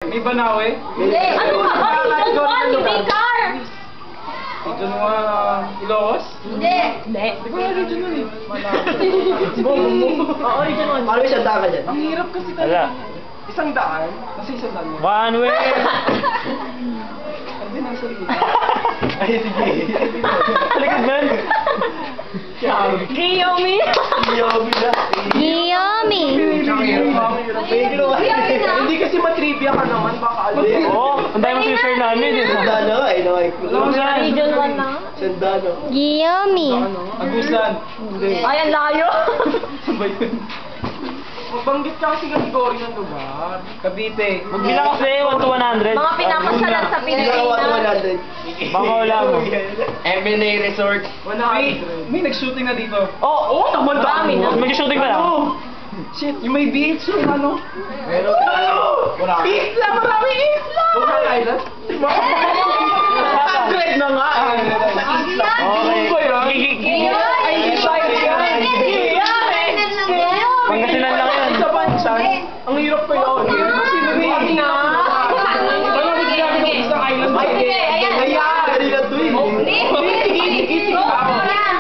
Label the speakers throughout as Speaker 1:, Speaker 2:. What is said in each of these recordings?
Speaker 1: May Banawe?
Speaker 2: Hindi. Ano ka ba? Region 1, hindi car.
Speaker 1: Region 1, Ilocos?
Speaker 2: Hindi. Hindi.
Speaker 1: Di ba region 1 eh?
Speaker 2: Oo, region 1.
Speaker 3: Paano may sandaan ka dyan?
Speaker 1: Ang hirap kasi
Speaker 4: Wala.
Speaker 1: Isang daan? Kasi isang daan mo.
Speaker 4: One way!
Speaker 1: Hindi nang sarili.
Speaker 3: Ay, sige.
Speaker 4: Likod man!
Speaker 2: Kiyomi.
Speaker 3: Yomi na.
Speaker 5: Giyomi.
Speaker 3: Hindi kasi matrivia ka naman, baka alam.
Speaker 4: Oo, ang dami mong sister namin.
Speaker 3: Sandano, ay naway.
Speaker 2: Region 1 na.
Speaker 3: Sandano.
Speaker 5: Giyomi.
Speaker 1: Agusan. Hindi.
Speaker 2: Ay, ang layo.
Speaker 1: Saan ba yun? Magbanggit ka kasi kategorya ng lugar. Cavite.
Speaker 4: Magbilang kasi 1 to 100.
Speaker 2: Mga pinapasyalan sa Pilipinas.
Speaker 4: Baka wala mo.
Speaker 3: M&A Resort.
Speaker 1: May nag-shooting na dito.
Speaker 4: Oh!
Speaker 1: Oo, naman
Speaker 2: Marami na.
Speaker 4: Mag-shooting pa lang.
Speaker 1: Shit, yung may beach, yung ano.
Speaker 3: Meron.
Speaker 1: Isla! Maraming isla!
Speaker 3: Bukal Island?
Speaker 1: 100 na nga!
Speaker 4: Okay.
Speaker 1: Ay, hindi siya yan!
Speaker 4: Pangasinan lang yan.
Speaker 1: Sa Bansan, ang hirap pa yun. Hirap kasi narinig na. Wala mo sinabi ng isang island.
Speaker 2: Ay, sige, ayan.
Speaker 1: Ayan!
Speaker 3: Kanina to eh.
Speaker 1: Sige.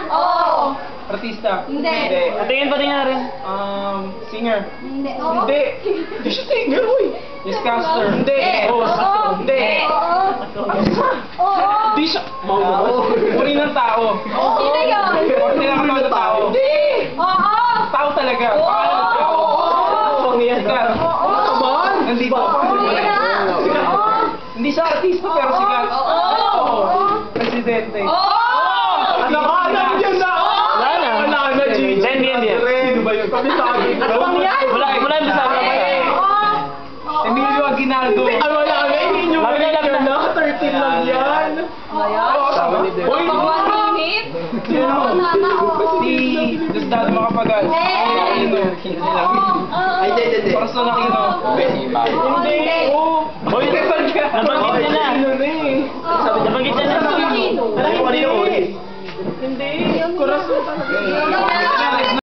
Speaker 2: Oo.
Speaker 1: Artista.
Speaker 2: Hindi.
Speaker 4: Patingin na rin.
Speaker 1: Singer.
Speaker 2: Hindi.
Speaker 1: Hindi. Hindi siya singer, uy. Newscaster. Hindi. Host. Hindi.
Speaker 2: Oo.
Speaker 1: Hindi siya. Uri ng tao.
Speaker 2: Sino yun?
Speaker 1: Uri ng tao. Hindi.
Speaker 2: Oo.
Speaker 1: Tao talaga. Pangalan ng tao. Sikat. Nandito. Hindi siya artista pero sikat. Presidente. Alam niya na!
Speaker 4: Wala na.
Speaker 1: Wala na, G.
Speaker 4: Hindi.
Speaker 1: Sino ba yun? Ano bang yan?
Speaker 4: Wala yung sabi ko.
Speaker 1: Emilio Aguinaldo. Ay, wala na. Emilio
Speaker 4: Lapit na.
Speaker 1: 13 lang yan. Uy, Si Diosdado Macapagal.
Speaker 3: Ay, hindi.
Speaker 1: Parso na Aquino. Hindi.
Speaker 4: Hoy, nabanggit niya na. Nabanggit niya na.
Speaker 3: Alam mo kanina uli.
Speaker 1: Hindi. Corazon talaga.